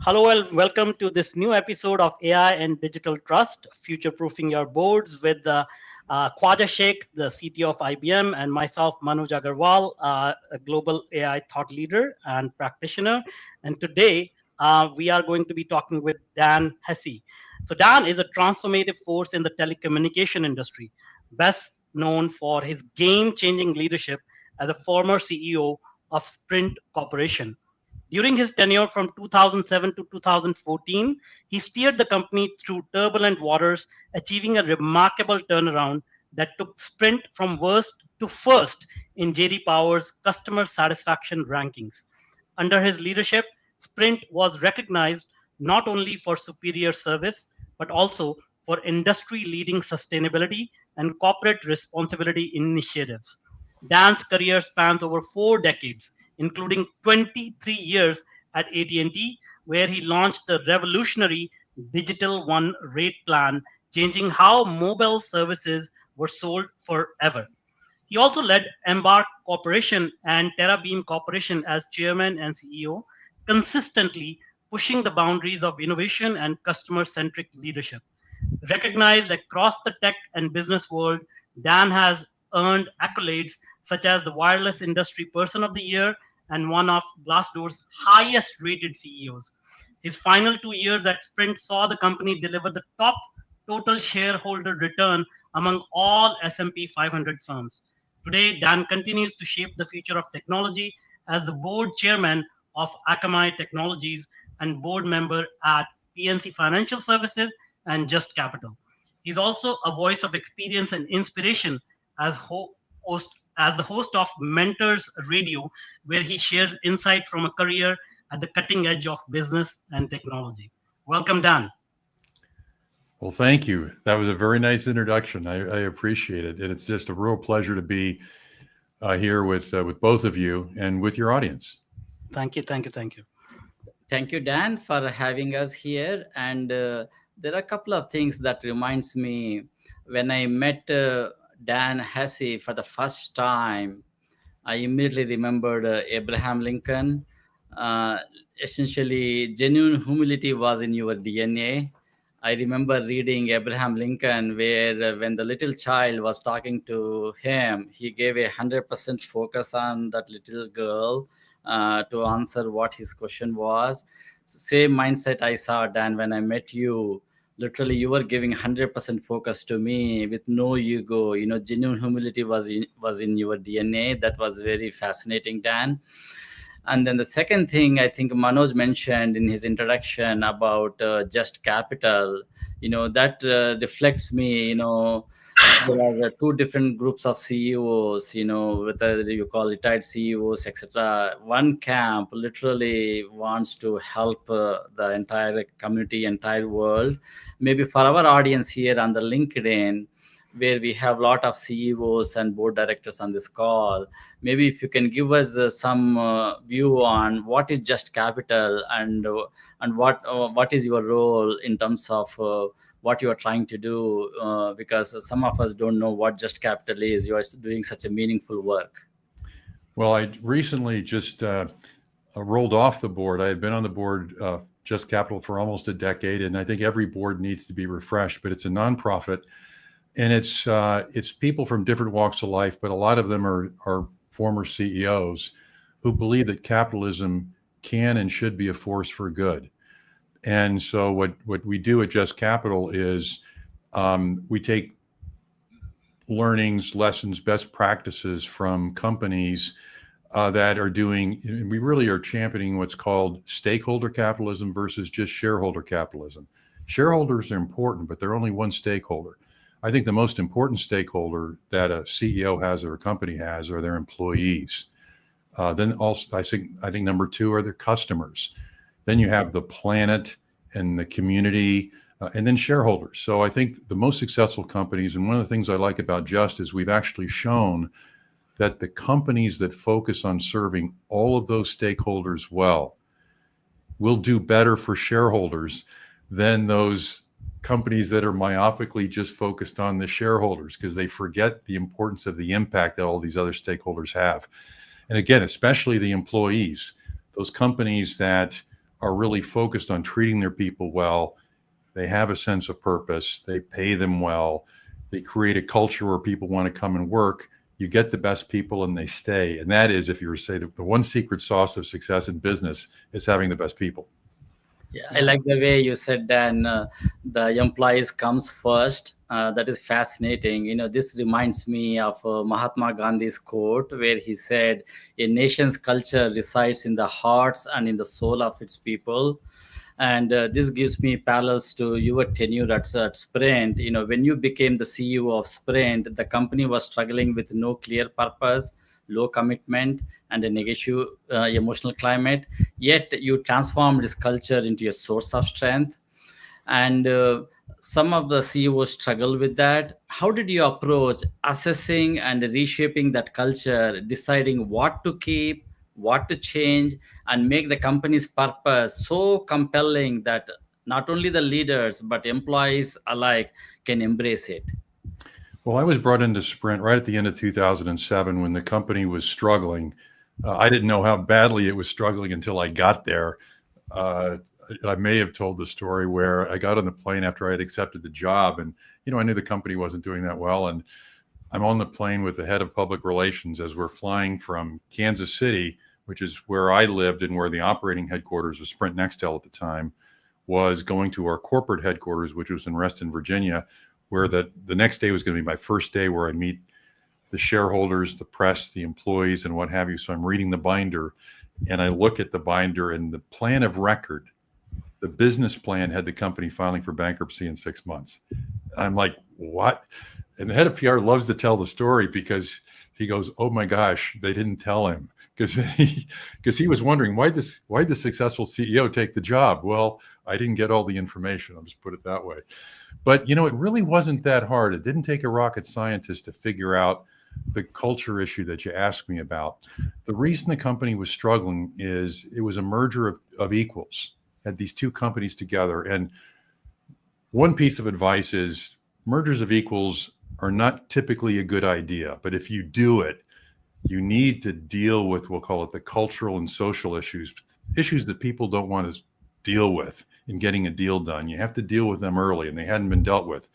Hello and welcome to this new episode of AI and Digital Trust, future-proofing your boards with Khwaja Sheikh, the CTO of IBM, and myself, Manoj Agarwal, a global AI thought leader and practitioner. And today we are going to be talking with Dan Hesse. So Dan is a transformative force in the telecommunication industry, best known for his game-changing leadership as a former CEO of Sprint Corporation. During his tenure from 2007 to 2014, he steered the company through turbulent waters, achieving a remarkable turnaround that took Sprint from worst to first in JD Power's customer satisfaction rankings. Under his leadership, Sprint was recognized not only for superior service, but also for industry leading sustainability and corporate responsibility initiatives. Dan's career spans over 4 decades, including 23 years at AT&T, where he launched the revolutionary Digital One rate plan, changing how mobile services were sold forever. He also led Embarq Corporation and Terabeam Corporation as chairman and CEO, consistently pushing the boundaries of innovation and customer-centric leadership. Recognized across the tech and business world, Dan has earned accolades such as the Wireless Industry Person of the Year and one of Glassdoor's highest rated CEOs. His final 2 years at Sprint saw the company deliver the top total shareholder return among all S&P 500 firms. Today, Dan continues to shape the future of technology as the board chairman of Akamai Technologies and board member at PNC Financial Services and Just Capital. He's also a voice of experience and inspiration as host as the host of Mentors Radio, where he shares insight from a career at the cutting edge of business and technology. Welcome, Dan. Well, thank you. That was a very nice introduction. I appreciate it. And it's just a real pleasure to be here with both of you and with your audience. Thank you, thank you, thank you. Thank you, Dan, for having us here. And there are a couple of things that reminds me when I met Dan Hesse for the first time. I immediately remembered Abraham Lincoln. Uh, Essentially, genuine humility was in your DNA. I remember reading Abraham Lincoln, where when the little child was talking to him, he gave 100% focus on that little girl to answer what his question was. Same mindset I saw, Dan, when I met you. Literally, you were giving 100% focus to me with no ego. Genuine humility was in your DNA. That was very fascinating, Dan. And then the second thing I think Manoj mentioned in his introduction about just capital, that reflects me. There are two different groups of CEOs, whether you call retired CEOs, etc. One camp literally wants to help the entire community, entire world. Maybe for our audience here on the LinkedIn, where we have a lot of CEOs and board directors on this call, maybe if you can give us some view on what is just capital and what is your role in terms of what you are trying to do, because some of us don't know what just capital is. You are doing such a meaningful work. Well, I recently just rolled off the board. I had been on the board Just Capital for almost a decade, and I think every board needs to be refreshed, but it's a nonprofit. And it's people from different walks of life, but a lot of them are former CEOs who believe that capitalism can and should be a force for good. And so what we do at Just Capital is we take learnings, lessons, best practices from companies that are doing, we really are championing what's called stakeholder capitalism versus just shareholder capitalism. Shareholders are important, but they're only one stakeholder. I think the most important stakeholder that a CEO has or a company has are their employees. Then also, I think number two are their customers. Then you have the planet and the community, and then shareholders. So I think the most successful companies, and one of the things I like about Just is we've actually shown that the companies that focus on serving all of those stakeholders well will do better for shareholders than those companies that are myopically just focused on the shareholders, because they forget the importance of the impact that all these other stakeholders have. And again, especially the employees, those companies that are really focused on treating their people well. They have a sense of purpose. They pay them well. They create a culture where people want to come and work. You get the best people and they stay. And that is, if you were to say, the one secret sauce of success in business is having the best people. Yeah, I like the way you said, Dan, the employees comes first. That is fascinating. This reminds me of Mahatma Gandhi's quote where he said, a nation's culture resides in the hearts and in the soul of its people. And this gives me parallels to your tenure at Sprint. When you became the CEO of Sprint, the company was struggling with no clear purpose, low commitment, and a negative emotional climate. Yet you transformed this culture into a source of strength. And some of the CEOs struggle with that. How did you approach assessing and reshaping that culture, deciding what to keep, what to change, and make the company's purpose so compelling that not only the leaders but employees alike can embrace it? Well, I was brought into Sprint right at the end of 2007 when the company was struggling. I didn't know how badly it was struggling until I got there. I may have told the story where I got on the plane after I had accepted the job, and I knew the company wasn't doing that well. And I'm on the plane with the head of public relations as we're flying from Kansas City, which is where I lived and where the operating headquarters of Sprint Nextel at the time was, going to our corporate headquarters, which was in Reston, Virginia, where the next day was going to be my first day where I meet the shareholders, the press, the employees, and what have you. So I'm reading the binder, and I look at the binder, and the plan of record, the business plan, had the company filing for bankruptcy in 6 months. I'm like, what? And the head of PR loves to tell the story because he goes, oh my gosh, they didn't tell him. Because he was wondering, why'd the successful CEO take the job? Well, I didn't get all the information. I'll just put it that way. But, it really wasn't that hard. It didn't take a rocket scientist to figure out the culture issue that you asked me about. The reason the company was struggling is it was a merger of equals, had these two companies together. And one piece of advice is mergers of equals are not typically a good idea. But if you do it, you need to deal with, we'll call it the cultural and social issues that people don't want to deal with in getting a deal done. You have to deal with them early, and they hadn't been dealt with.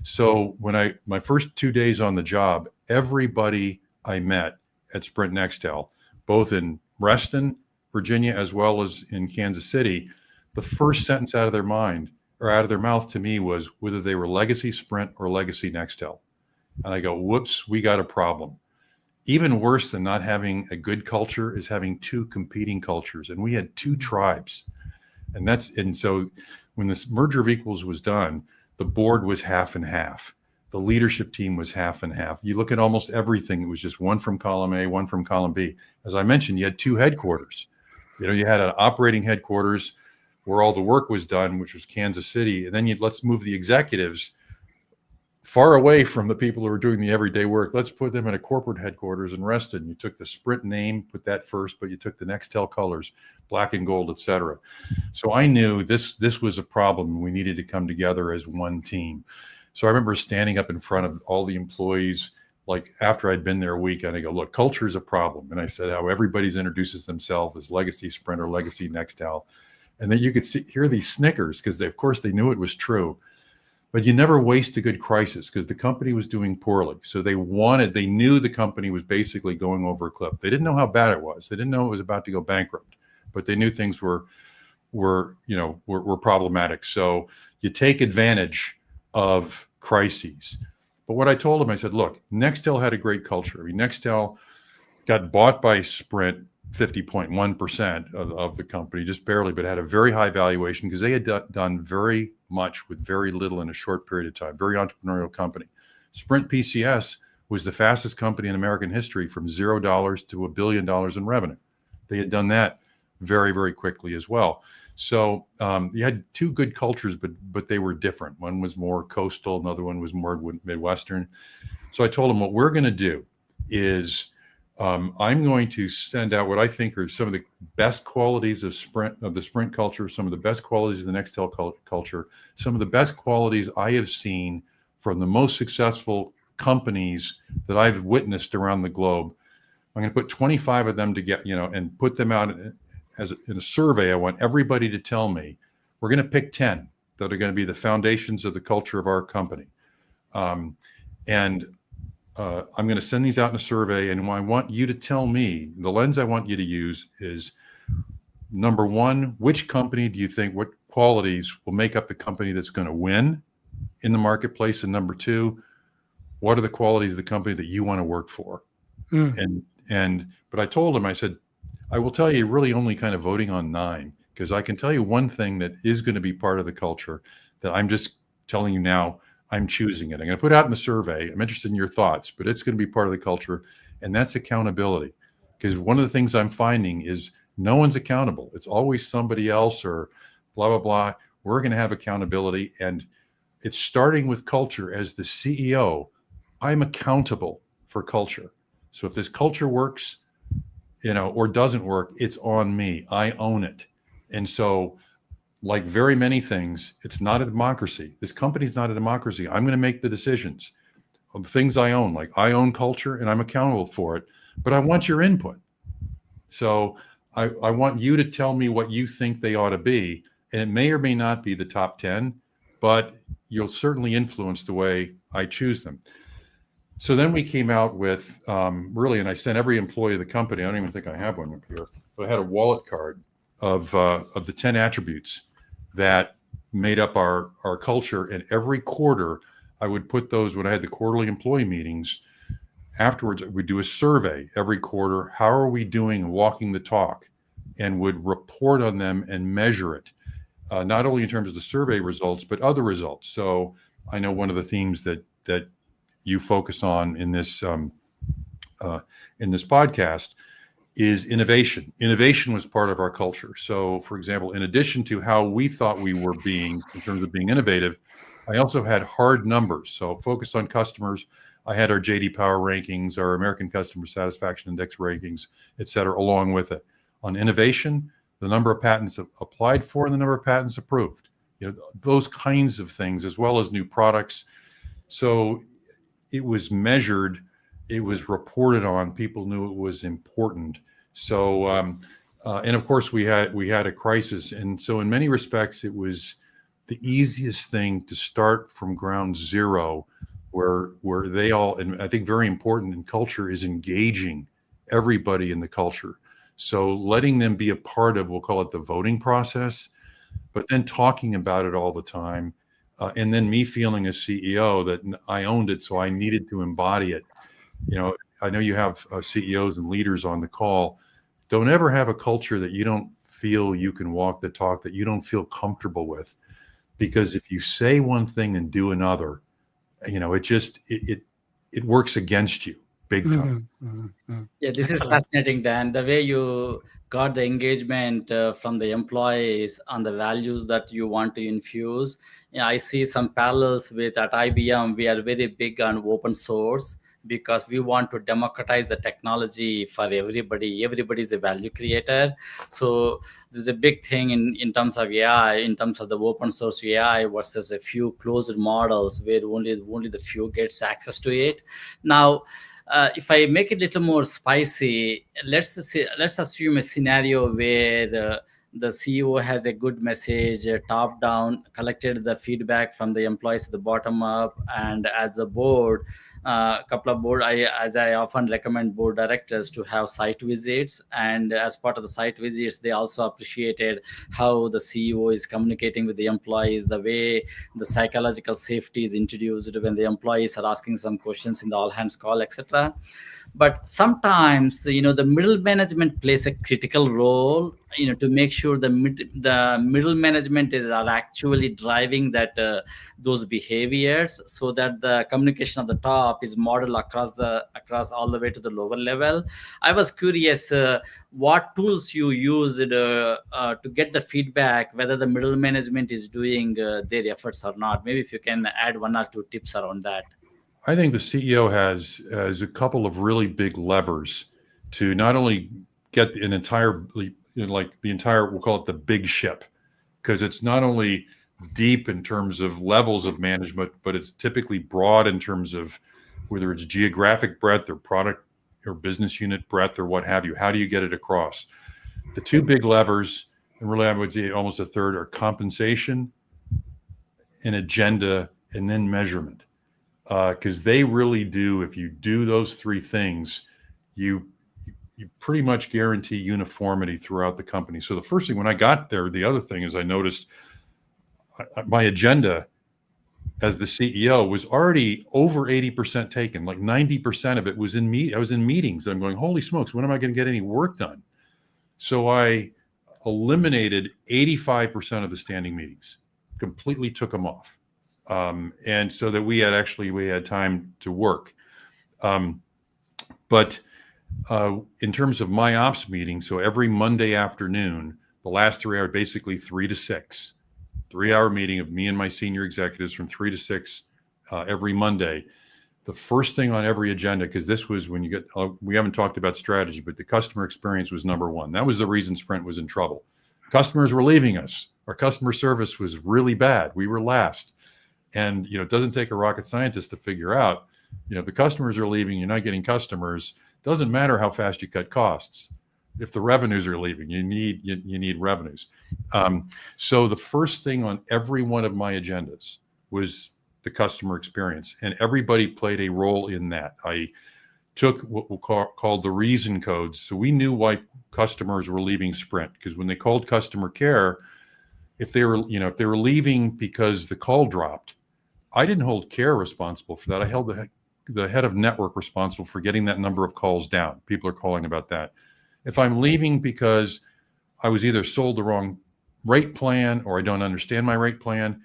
So when my first 2 days on the job, everybody I met at Sprint Nextel, both in Reston, Virginia, as well as in Kansas City, the first sentence out of their mouth to me was whether they were legacy Sprint or legacy Nextel. And I go, whoops, we got a problem. Even worse than not having a good culture is having two competing cultures. And we had two tribes. And so when this merger of equals was done, the board was half and half. The leadership team was half and half. You look at almost everything, it was just one from column A, one from column B. As I mentioned, you had two headquarters. You had an operating headquarters where all the work was done, which was Kansas City. And then let's move the executives far away from the people who are doing the everyday work. Let's put them in a corporate headquarters in Reston. You took the Sprint name, put that first, but you took the Nextel colors, black and gold, et cetera. So I knew this was a problem. We needed to come together as one team. So I remember standing up in front of all the employees, like after I'd been there a week, and I go, look, culture is a problem. And I said how everybody's introduces themselves as legacy Sprint or legacy Nextel. And then you could hear these snickers because of course they knew it was true. But you never waste a good crisis because the company was doing poorly. So they knew the company was basically going over a cliff. They didn't know how bad it was. They didn't know it was about to go bankrupt, but they knew things were problematic. So you take advantage of crises. But what I told them, I said, look, Nextel had a great culture. I mean, Nextel got bought by Sprint 50.1% of the company, just barely, but had a very high valuation because they had done very much with very little in a short period of time. Very entrepreneurial company. Sprint PCS was the fastest company in American history from $0 to $1 billion in revenue. They had done that very, very quickly as well. So you had two good cultures, but they were different. One was more coastal, another one was more Midwestern. So I told them what we're going to do is I'm going to send out what I think are some of the best qualities of the Sprint culture, some of the best qualities of the Nextel culture, some of the best qualities I have seen from the most successful companies that I've witnessed around the globe. I'm going to put 25 of them together, and put them out in a survey, I want everybody to tell me, we're going to pick 10 that are going to be the foundations of the culture of our company. I'm going to send these out in a survey, and I want you to tell me, the lens I want you to use is, number one, which company do you think, what qualities will make up the company that's going to win in the marketplace? And number two, what are the qualities of the company that you want to work for? But I told him, I said, I will tell you, really only kind of voting on 9, because I can tell you one thing that is going to be part of the culture that I'm just telling you now, I'm choosing it. I'm going to put it out in the survey. I'm interested in your thoughts, but it's going to be part of the culture. And that's accountability. Because one of the things I'm finding is no one's accountable. It's always somebody else or blah, blah, blah. We're going to have accountability. And it's starting with culture. As the CEO, I'm accountable for culture. So if this culture works, or doesn't work, it's on me. I own it. And so, like very many things, it's not a democracy. This company's not a democracy. I'm going to make the decisions of the things I own. Like, I own culture and I'm accountable for it, but I want your input. So I want you to tell me what you think they ought to be. And it may or may not be the top 10, but you'll certainly influence the way I choose them. So then we came out with and I sent every employee of the company, I don't even think I have one up here, but I had a wallet card of the 10 attributes that made up our culture. And every quarter I would put those, when I had the quarterly employee meetings, afterwards we'd do a survey every quarter. How are we doing walking the talk? And would report on them and measure it, not only in terms of the survey results, but other results. So I know one of the themes that you focus on in this podcast is innovation. Innovation was part of our culture. So, for example, in addition to how we thought we were being in terms of being innovative, I also had hard numbers. So, focus on customers. I had our JD Power rankings, our American Customer Satisfaction Index rankings, et cetera, along with it. On innovation, the number of patents applied for and the number of patents approved. Those kinds of things, as well as new products. So it was measured, it was reported on, people knew it was important. So, and of course we had a crisis. And so in many respects, it was the easiest thing to start from ground zero, where they all, and I think very important in culture is engaging everybody in the culture. So letting them be a part of, we'll call it the voting process, but then talking about it all the time. And then me feeling as CEO that I owned it, so I needed to embody it. I know you have CEOs and leaders on the call. Don't ever have a culture that you don't feel you can walk the talk, that you don't feel comfortable with. Because if you say one thing and do another, it works against you big time. Yeah, this is fascinating, Dan. The way you got the engagement from the employees on the values that you want to infuse. I see some parallels with at IBM. We are very big on open source because we want to democratize the technology for everybody. Everybody is a value creator. So there's a big thing in terms of AI, in terms of the open source AI versus a few closed models where only the few gets access to it. Now, if I make it a little more spicy, let's assume a scenario where the CEO has a good message, top down, collected the feedback from the employees at the bottom up, and as a board, couple of board, as I often recommend board directors to have site visits, and as part of the site visits, they also appreciated how the CEO is communicating with the employees, the way the psychological safety is introduced when the employees are asking some questions in the all hands call, etc. But sometimes, the middle management plays a critical role, to make sure the middle management are actually driving those behaviors, so that the communication at the top is modeled across all the way to the lower level. I was curious what tools you used to get the feedback, whether the middle management is doing their efforts or not. Maybe if you can add 1 or 2 tips around that. I think the CEO has a couple of really big levers to not only get an entire, we'll call it the big ship, because it's not only deep in terms of levels of management, but it's typically broad in terms of whether it's geographic breadth or product or business unit breadth or what have you. How do you get it across? The two big levers, and really I would say almost a third, are compensation and agenda, and then measurement. Because they really do, if you do those three things, you pretty much guarantee uniformity throughout the company. So the first thing when I got there, the other thing is I noticed my agenda as the CEO was already over 80% taken. Like 90% of it was I was in meetings. I'm going, holy smokes, when am I going to get any work done? So I eliminated 85% of the standing meetings, completely took them off. And so that we had time to work. But in terms of my ops meeting, so every Monday afternoon, the last 3 hours, basically 3 to 6, 3-hour meeting of me and my senior executives from 3 to 6 every Monday. The first thing on every agenda, because this was when you get, we haven't talked about strategy, but the customer experience was number one. That was the reason Sprint was in trouble. Customers were leaving us. Our customer service was really bad. We were last. And, it doesn't take a rocket scientist to figure out, if the customers are leaving, you're not getting customers. Doesn't matter how fast you cut costs. If the revenues are leaving, you need revenues. So the first thing on every one of my agendas was the customer experience, and everybody played a role in that. I took what we'll call the reason codes. So we knew why customers were leaving Sprint, because when they called customer care, if they were leaving because the call dropped, I didn't hold care responsible for that. I held the head of network responsible for getting that number of calls down. People are calling about that. If I'm leaving because I was either sold the wrong rate plan or I don't understand my rate plan,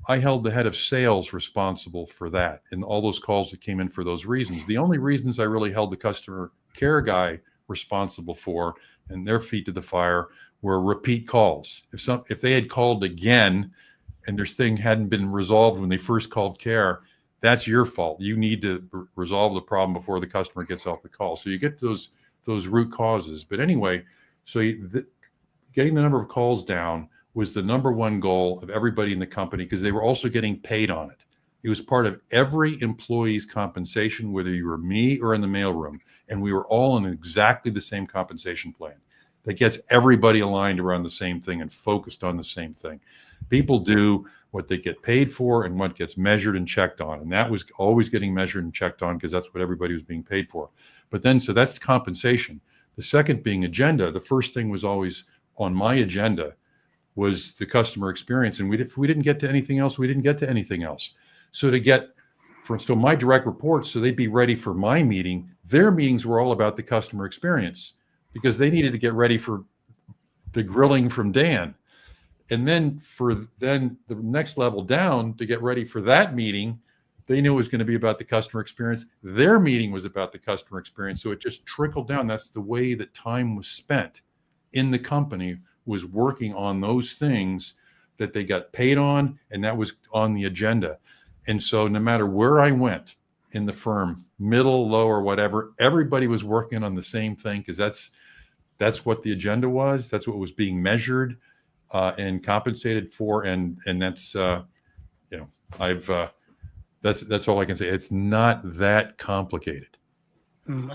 I held the head of sales responsible for that and all those calls that came in for those reasons. The only reasons I really held the customer care guy responsible for and their feet to the fire were repeat calls. If they had called again and their thing hadn't been resolved when they first called care, that's your fault. You need to resolve the problem before the customer gets off the call. So you get those root causes. But anyway, so getting the number of calls down was the number one goal of everybody in the company, because they were also getting paid on it. It was part of every employee's compensation, whether you were me or in the mailroom, and we were all in exactly the same compensation plan that gets everybody aligned around the same thing and focused on the same thing. People do what they get paid for and what gets measured and checked on. And that was always getting measured and checked on because that's what everybody was being paid for. But then, so that's compensation. The second being agenda. The first thing was always on my agenda was the customer experience. And if we didn't get to anything else, we didn't get to anything else. So so my direct reports, so they'd be ready for my meeting. Their meetings were all about the customer experience because they needed to get ready for the grilling from Dan. And then the next level down to get ready for that meeting, they knew it was going to be about the customer experience. Their meeting was about the customer experience. So it just trickled down. That's the way that time was spent in the company, was working on those things that they got paid on, and that was on the agenda. And so no matter where I went in the firm, middle, low, or whatever, everybody was working on the same thing, because that's what the agenda was. That's what was being measured and compensated for. And that's that's all I can say. It's not that complicated.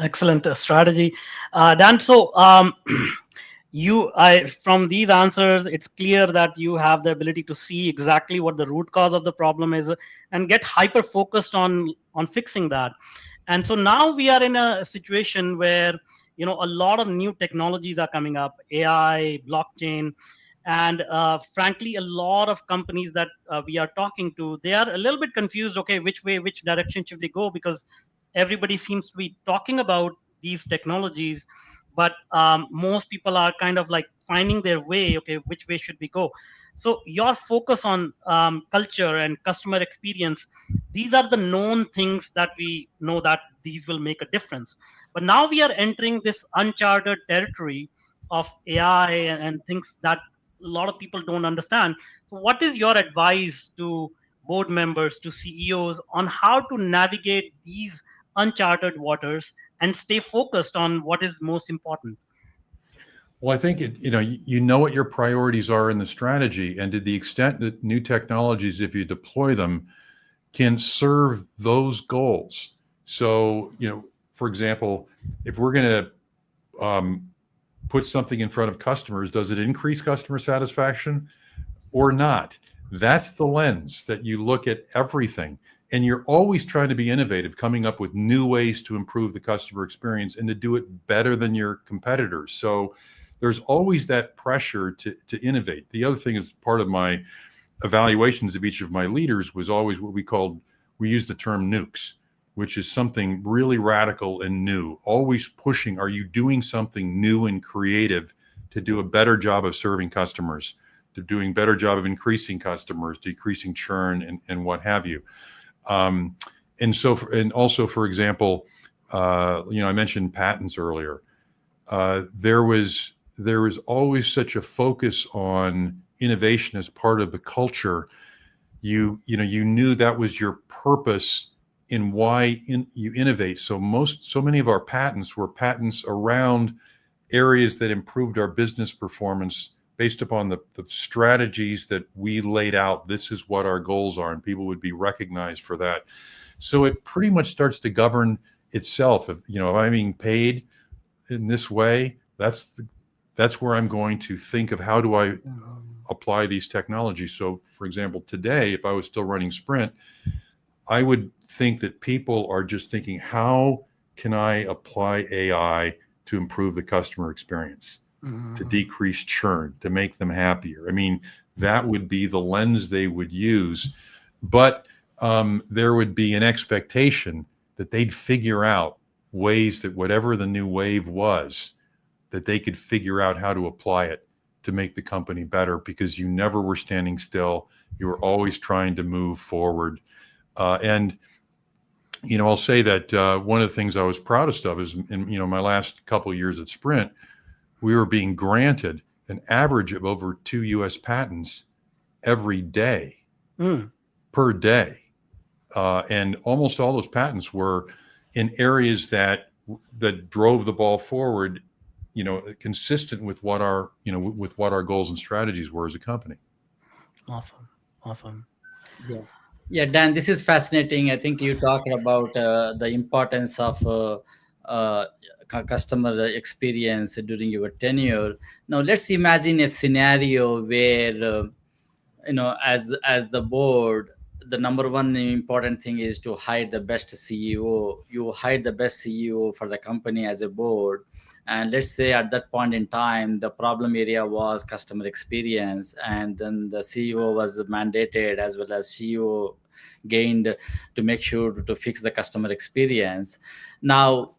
Excellent strategy, Dan. So from these answers, it's clear that you have the ability to see exactly what the root cause of the problem is and get hyper focused on fixing that. And so now we are in a situation where a lot of new technologies are coming up, AI, blockchain, and frankly, a lot of companies that we are talking to, they are a little bit confused. Okay, which direction should they go? Because everybody seems to be talking about these technologies, but most people are kind of like finding their way. Okay, which way should we go? So your focus on culture and customer experience, these are the known things that we know that these will make a difference. But now we are entering this uncharted territory of AI and things that a lot of people don't understand. So what is your advice to board members, to CEOs, on how to navigate these uncharted waters and stay focused on what is most important? Well, I think you know what your priorities are in the strategy, and to the extent that new technologies, if you deploy them, can serve those goals. So, for example, if we're going to put something in front of customers, does it increase customer satisfaction or not? That's the lens that you look at everything. And you're always trying to be innovative, coming up with new ways to improve the customer experience and to do it better than your competitors. So there's always that pressure to innovate. The other thing is, part of my evaluations of each of my leaders was always what we use the term nukes, which is something really radical and new, always pushing, are you doing something new and creative to do a better job of serving customers, to doing a better job of increasing customers, decreasing churn, and what have you. And also, for example, I mentioned patents earlier. There was always such a focus on innovation as part of the culture. You knew that was your purpose in why you innovate. So many of our patents were patents around areas that improved our business performance based upon the strategies that we laid out. This is what our goals are, and people would be recognized for that. So it pretty much starts to govern itself. If I'm being paid in this way, that's where I'm going to think of how do I apply these technologies. So, for example, today, if I was still running Sprint, I would think that people are just thinking, how can I apply AI to improve the customer experience, to decrease churn, to make them happier? I mean, that would be the lens they would use. But there would be an expectation that they'd figure out ways that whatever the new wave was, that they could figure out how to apply it to make the company better, because you never were standing still. You were always trying to move forward. And I'll say that one of the things I was proudest of is in my last couple of years at Sprint, we were being granted an average of over 2 U.S. patents every day, per day. And almost all those patents were in areas that drove the ball forward, consistent with what our goals and strategies were as a company. Awesome. Yeah, Dan, this is fascinating. I think you talked about the importance of customer experience during your tenure. Now, let's imagine a scenario where, as the board, the number one important thing is to hire the best CEO. You hire the best CEO for the company as a board. And let's say at that point in time, the problem area was customer experience. And then the CEO was mandated, as well as CEO gained, to make sure to fix the customer experience. Now,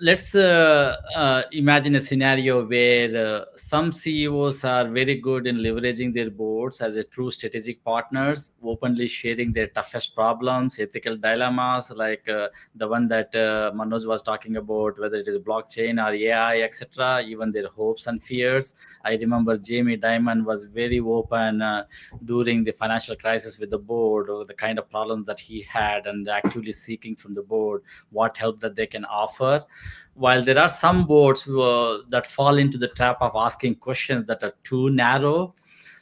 let's imagine a scenario where some CEOs are very good in leveraging their boards as a true strategic partners, openly sharing their toughest problems, ethical dilemmas, like the one that Manoj was talking about, whether it is blockchain or AI, etc., even their hopes and fears. I remember Jamie Dimon was very open during the financial crisis with the board, or the kind of problems that he had, and actively seeking from the board what help that they can offer. While there are some boards that fall into the trap of asking questions that are too narrow.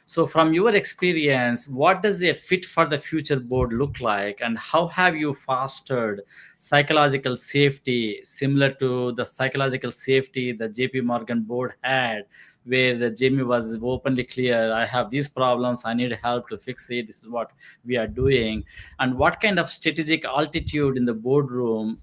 So from your experience, what does a fit for the future board look like, and how have you fostered psychological safety similar to the psychological safety the JP Morgan board had, where Jamie was openly clear, I have these problems, I need help to fix it, this is what we are doing? And what kind of strategic altitude in the boardroom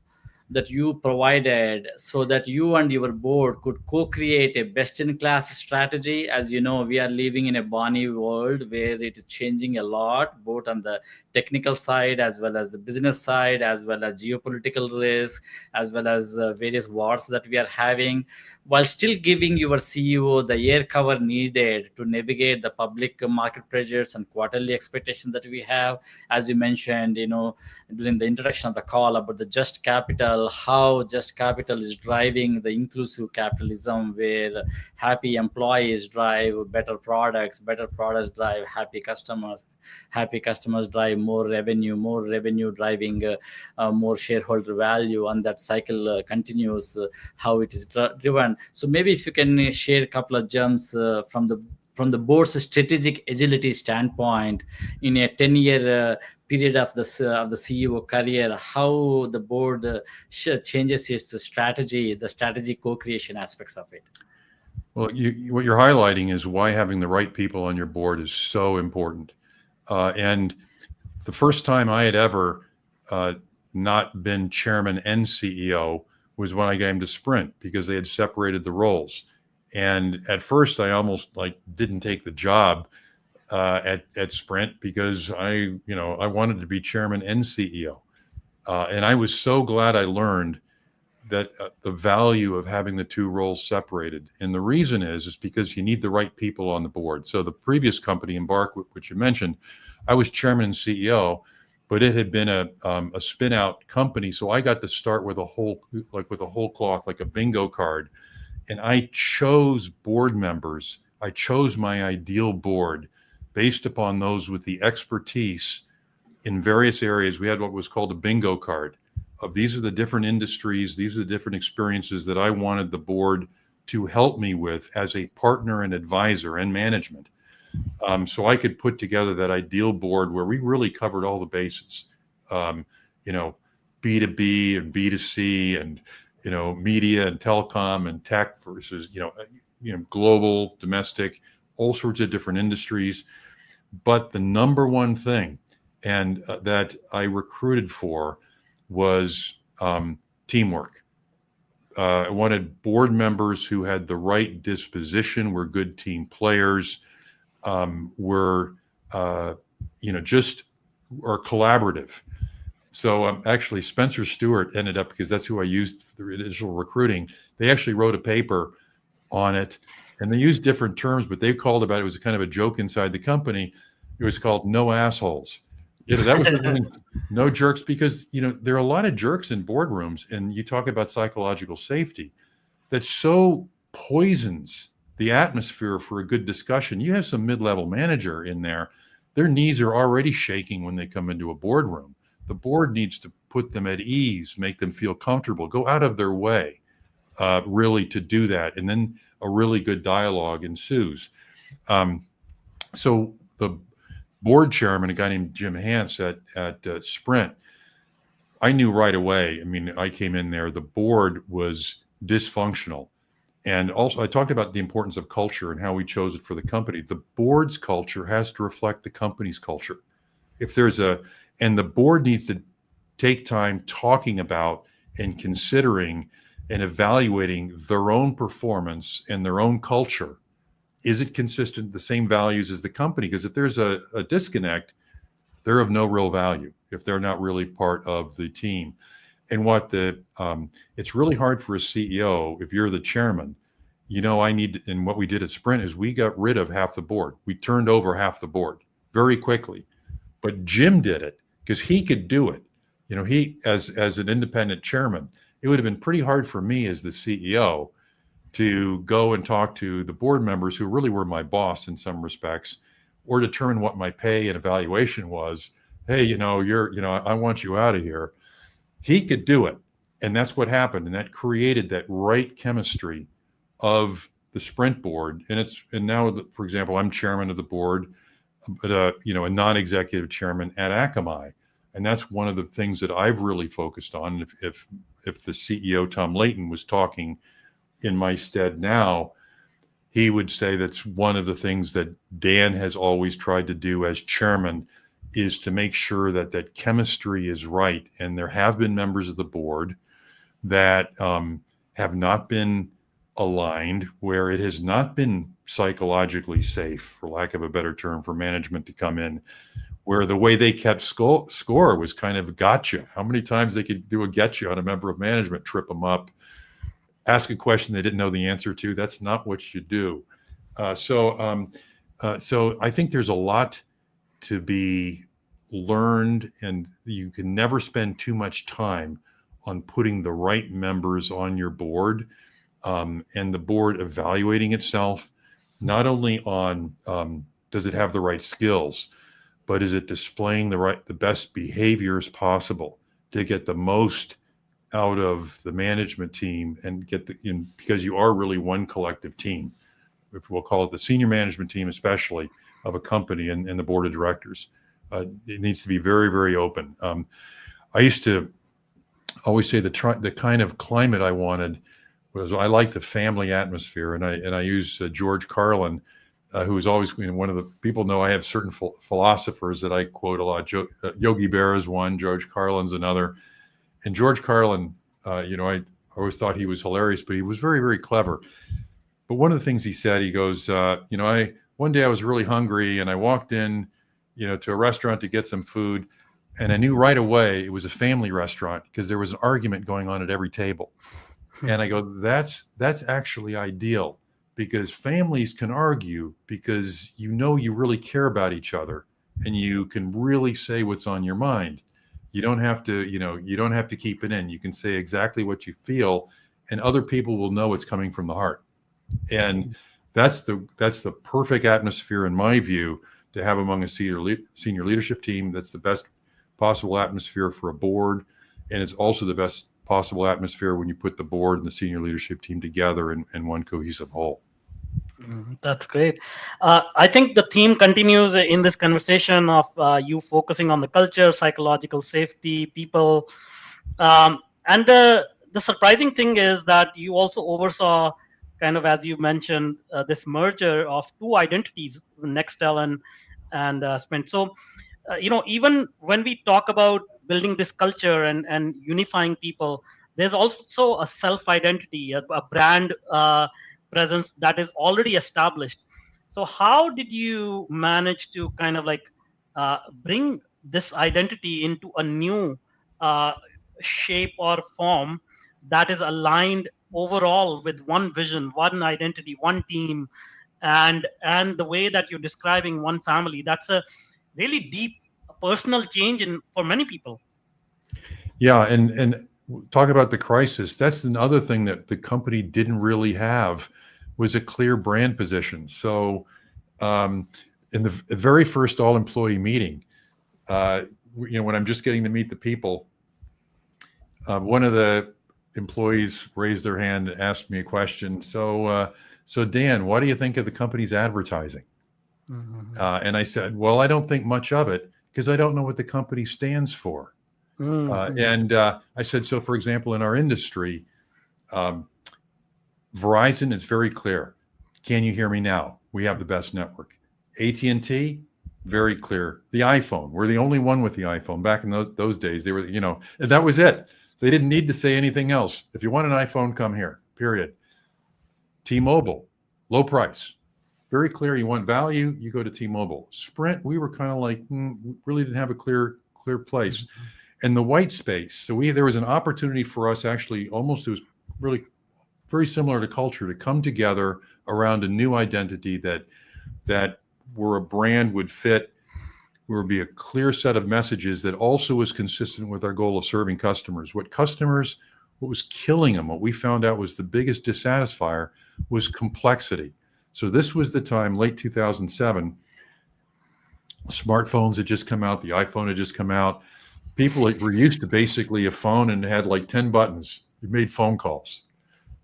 that you provided so that you and your board could co-create a best-in-class strategy? As you know, we are living in a bonny world where it is changing a lot, both on the technical side, as well as the business side, as well as geopolitical risk, as well as various wars that we are having, while still giving your CEO the air cover needed to navigate the public market pressures and quarterly expectations that we have. As you mentioned, during the introduction of the call about the just capital, how just capital is driving the inclusive capitalism, where happy employees drive better products drive happy customers drive more revenue driving more shareholder value, and that cycle continues, how it is driven. So maybe if you can share a couple of gems from the board's strategic agility standpoint in a 10-year period of the CEO career, how the board changes its strategy, the strategy co-creation aspects of it. Well, what you're highlighting is why having the right people on your board is so important. And the first time I had ever not been chairman and CEO was when I came to Sprint, because they had separated the roles. And at first, I almost like didn't take the job at Sprint, because I wanted to be chairman and CEO. And I was so glad I learned that the value of having the two roles separated. And the reason is because you need the right people on the board. So the previous company, Embarq, which you mentioned, I was chairman and CEO, but it had been a spin out company. So I got to start with a whole cloth, like a bingo card. And I chose board members. I chose my ideal board based upon those with the expertise in various areas. We had what was called a bingo card of these are the different industries, these are the different experiences that I wanted the board to help me with as a partner and advisor and management. So I could put together that ideal board where we really covered all the bases, B2B and B2C, and, media and telecom and tech versus, global, domestic, all sorts of different industries. But the number one thing and that I recruited for was teamwork. I wanted board members who had the right disposition, were good team players, were just are collaborative. So actually, Spencer Stewart ended up, because that's who I used for the initial recruiting. They actually wrote a paper on it, and they used different terms, but they called it was a kind of a joke inside the company. It was called "No Assholes." That was the thing. No jerks, because there are a lot of jerks in boardrooms, and you talk about psychological safety that so poisons the atmosphere for a good discussion. You have some mid-level manager in there, their knees are already shaking when they come into a boardroom. The board needs to put them at ease, make them feel comfortable, go out of their way really to do that, and then a really good dialogue ensues. So the board chairman, a guy named Jim Hance at Sprint, I knew right away. I mean, I came in there, the board was dysfunctional. And also, I talked about the importance of culture and how we chose it for the company. The board's culture has to reflect the company's culture. And the board needs to take time talking about and considering and evaluating their own performance and their own culture. Is it consistent, the same values as the company? Because if there's a disconnect, they're of no real value if they're not really part of the team. And it's really hard for a CEO, if you're the chairman, and what we did at Sprint is we got rid of half the board. We turned over half the board very quickly. But Jim did it because he could do it. He, as an independent chairman, it would have been pretty hard for me as the CEO to go and talk to the board members who really were my boss in some respects, or determine what my pay and evaluation was. Hey, I want you out of here. He could do it. And that's what happened. And that created that right chemistry of the Sprint board. And now, for example, I'm chairman of the board, but a non-executive chairman at Akamai. And that's one of the things that I've really focused on. If the CEO, Tom Layton, was talking in my stead now, he would say that's one of the things that Dan has always tried to do as chairman, is to make sure that that chemistry is right. And there have been members of the board that have not been aligned, where it has not been psychologically safe, for lack of a better term, for management to come in, where the way they kept score was kind of gotcha. How many times they could do a getcha on a member of management, trip them up, ask a question they didn't know the answer to. That's not what you do. So I think there's a lot to be learned, and you can never spend too much time on putting the right members on your board, and the board evaluating itself, not only on does it have the right skills, but is it displaying the best behaviors possible to get the most out of the management team and because you are really one collective team. If we'll call it the senior management team, especially of a company and the board of directors. It needs to be very, very open. I used to always say the kind of climate I wanted was I like the family atmosphere, and I use George Carlin, who is always, one of the people know I have certain philosophers that I quote a lot. Yogi Berra is one, George Carlin's another, and George Carlin, I always thought he was hilarious, but he was very, very clever. But one of the things he said, he goes, one day I was really hungry and I walked in, to a restaurant to get some food, and I knew right away it was a family restaurant because there was an argument going on at every table. And I go, that's actually ideal, because families can argue because you really care about each other and you can really say what's on your mind. You don't have to keep it in. You can say exactly what you feel, and other people will know it's coming from the heart. And that's the perfect atmosphere, in my view, to have among a senior leadership team. That's the best possible atmosphere for a board, and it's also the best possible atmosphere when you put the board and the senior leadership team together in one cohesive whole. That's great. I think the theme continues in this conversation of you focusing on the culture, psychological safety, people, and the surprising thing is that you also oversaw, kind of as you mentioned, this merger of two identities, Nextel and Sprint. So, even when we talk about building this culture and unifying people, there's also a self-identity, a brand presence that is already established. So how did you manage to kind of bring this identity into a new shape or form that is aligned overall with one vision, one identity, one team, and the way that you're describing one family? That's a really deep personal change for many people. Yeah, and talk about the crisis. That's another thing that the company didn't really have, was a clear brand position. So in the very first all-employee meeting, when I'm just getting to meet the people, one of the employees raised their hand and asked me a question. So Dan, what do you think of the company's advertising? And I said, well, I don't think much of it because I don't know what the company stands for. And I said, so for example, in our industry, Verizon, it's very clear. Can you hear me now? We have the best network. AT&T, very clear. The iPhone, we're the only one with the iPhone. Back in those days, they were, and that was it. They didn't need to say anything else. If you want an iPhone, come here, period. T-Mobile, low price. Very clear. You want value, you go to T-Mobile. Sprint, we were kind of like, really didn't have a clear place. Mm-hmm. And the white space. So there was an opportunity for us, actually, almost, it was really very similar to culture, to come together around a new identity that where a brand would fit, where would be a clear set of messages that also was consistent with our goal of serving customers. What was killing them, what we found out was the biggest dissatisfier, was complexity. So this was the time, late 2007, smartphones had just come out, the iPhone had just come out. People were used to basically a phone and had like 10 buttons. You made phone calls.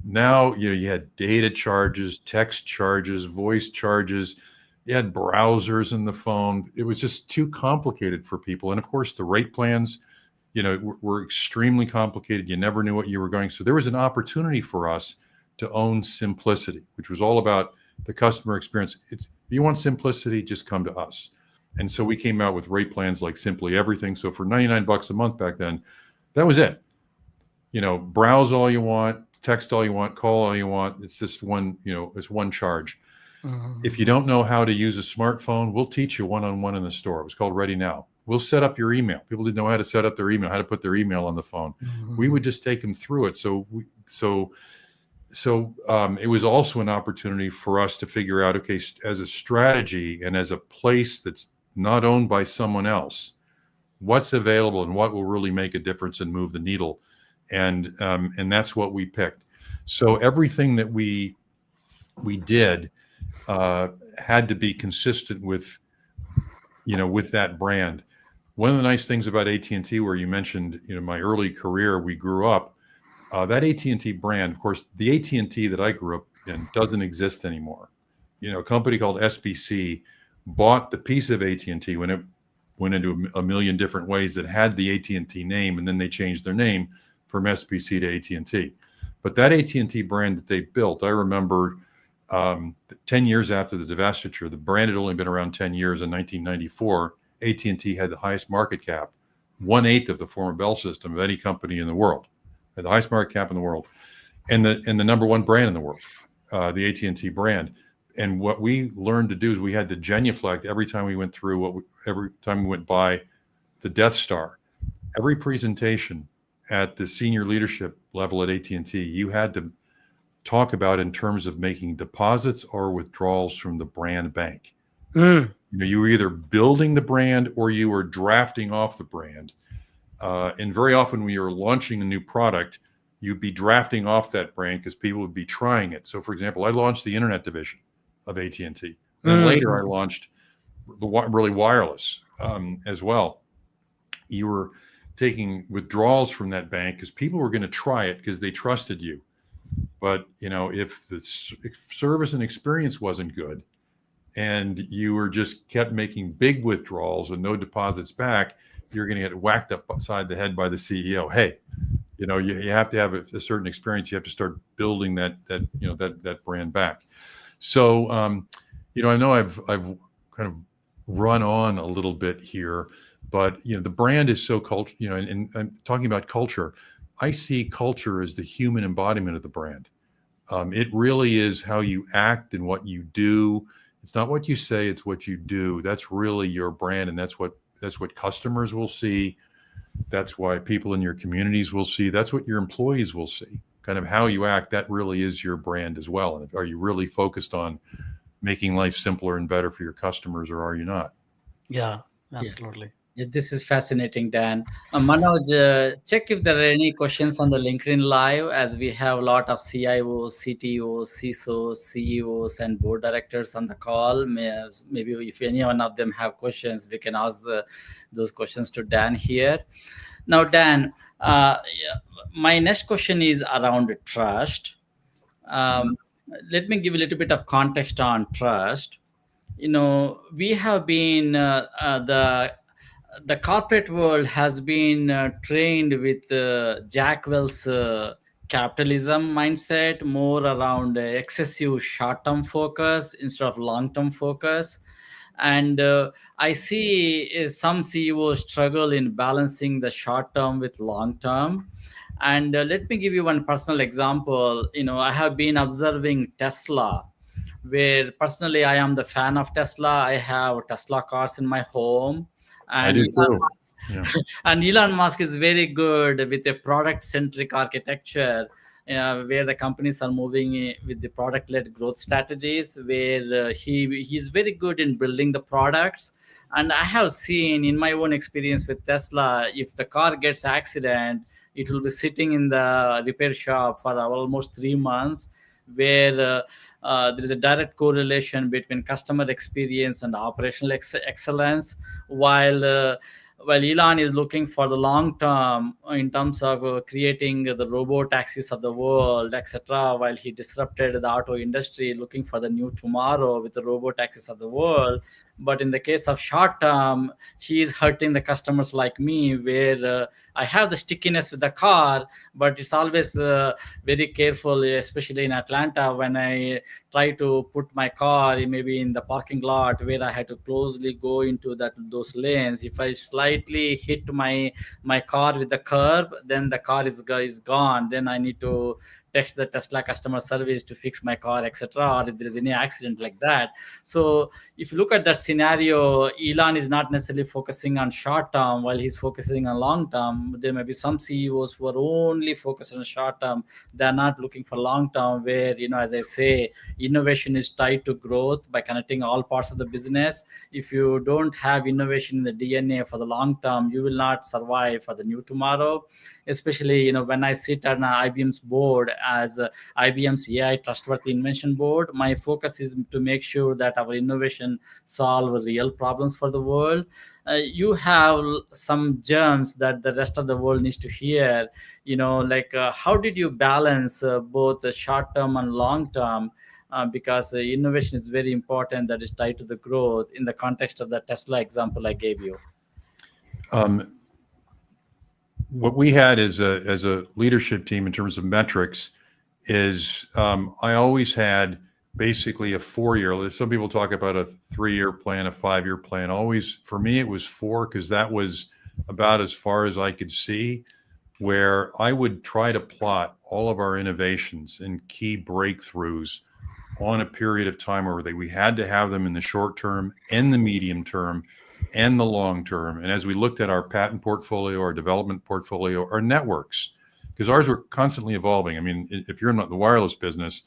Now, you had data charges, text charges, voice charges. You had browsers in the phone. It was just too complicated for people. And of course, the rate plans, were extremely complicated. You never knew what you were going. So there was an opportunity for us to own simplicity, which was all about the customer experience. If you want simplicity, just come to us. And so we came out with rate plans like Simply Everything. So for $99 a month back then, that was it. Browse all you want, text all you want, call all you want. It's just one, it's one charge. Mm-hmm. If you don't know how to use a smartphone, we'll teach you one-on-one in the store. It was called Ready Now. We'll set up your email. People didn't know how to set up their email, how to put their email on the phone. Mm-hmm. We would just take them through it. So it was also an opportunity for us to figure out, okay, as a strategy and as a place that's not owned by someone else, what's available and what will really make a difference and move the needle. And that's what we picked. So everything that we did had to be consistent with that brand. One of the nice things about AT&T, where you mentioned, my early career, we grew up, that AT&T brand, of course, the AT&T that I grew up in doesn't exist anymore. A company called SBC bought the piece of AT&T when it went into a million different ways that had the AT&T name, and then they changed their name from SBC to AT&T. But that AT&T brand that they built, I remember 10 years after the divestiture, the brand had only been around 10 years. In 1994, AT&T had the highest market cap, 1/8 of the former Bell system of any company in the world, had the highest market cap in the world, and the number one brand in the world, the AT&T brand. And what we learned to do is we had to genuflect every time we went through every time we went by the Death Star. Every presentation at the senior leadership level at AT&T, you had to talk about in terms of making deposits or withdrawals from the brand bank. You were either building the brand or you were drafting off the brand. And very often when you were launching a new product, you'd be drafting off that brand because people would be trying it. So for example, I launched the internet division of AT&T. Then later I launched the really wireless as well. You were taking withdrawals from that bank because people were going to try it because they trusted you. But if the service and experience wasn't good, and you were just kept making big withdrawals and no deposits back, you're going to get whacked upside the head by the CEO. Hey, you have to have a certain experience. You have to start building that brand back. So, I know I've kind of run on a little bit here, but the brand is so culture. And I'm talking about culture. I see culture as the human embodiment of the brand. It really is how you act and what you do. It's not what you say, it's what you do. That's really your brand, and that's what customers will see. That's why people in your communities will see. That's what your employees will see. Kind of how you act, that really is your brand as well. And are you really focused on making life simpler and better for your customers, or are you not? Yeah, absolutely. Yeah, this is fascinating, Dan. Manoj, check if there are any questions on the LinkedIn Live, as we have a lot of CIOs, CTOs, CISOs, CEOs, and board directors on the call. Maybe if any one of them have questions, we can ask those questions to Dan here. Now, Dan, my next question is around trust. Let me give a little bit of context on trust. We have been the corporate world has been trained with Jack Welch capitalism mindset, more around excessive short-term focus instead of long-term focus. And I see some CEOs struggle in balancing the short-term with long-term. And let me give you one personal example. I have been observing Tesla, where personally I am the fan of Tesla. I have Tesla cars in my home. And I do too. Yeah. And Elon Musk is very good with a product-centric architecture, where the companies are moving with the product-led growth strategies, where he's very good in building the products. And I have seen in my own experience with Tesla, if the car gets accident, it will be sitting in the repair shop for almost 3 months, where there is a direct correlation between customer experience and operational excellence, while Elon is looking for the long term in terms of creating the robo taxis of the world, etc., while he disrupted the auto industry, looking for the new tomorrow with the robo taxis of the world. But in the case of short term, he is hurting the customers like me, where I have the stickiness with the car, but it's always very careful, especially in Atlanta, when I try to put my car maybe in the parking lot, where I had to closely go into those lanes. If I slightly hit my car with the curb, then the car is gone. Then I need to text the Tesla customer service to fix my car, etc., or if there is any accident like that. So if you look at that scenario, Elon is not necessarily focusing on short term while he's focusing on long term. There may be some CEOs who are only focused on short term. They're not looking for long term, where, as I say, innovation is tied to growth by connecting all parts of the business. If you don't have innovation in the DNA for the long term, you will not survive for the new tomorrow. Especially, when I sit on IBM's board as IBM's AI Trustworthy Invention Board, my focus is to make sure that our innovation solve real problems for the world. You have some germs that the rest of the world needs to hear, how did you balance both the short term and long term? Because innovation is very important, that is tied to the growth in the context of the Tesla example I gave you. What we had as a leadership team in terms of metrics is I always had basically a 4-year. Some people talk about a 3-year plan, a 5-year plan. Always, for me, it was 4, because that was about as far as I could see, where I would try to plot all of our innovations and key breakthroughs on a period of time where we had to have them in the short term and the medium term and the long term. And as we looked at our patent portfolio, our development portfolio, our networks, because ours were constantly evolving. I mean, if you're in the wireless business,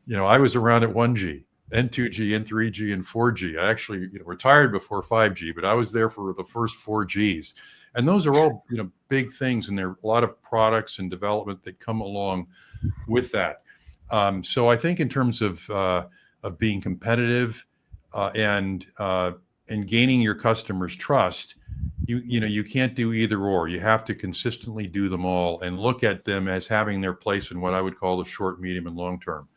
I was around at 1G, and 2G, and 3G, and 4G. I actually retired before 5G, but I was there for the first 4Gs. And those are all big things, and there are a lot of products and development that come along with that. So I think in terms of being competitive and gaining your customers' trust, you can't do either or. You have to consistently do them all and look at them as having their place in what I would call the short, medium, and long term.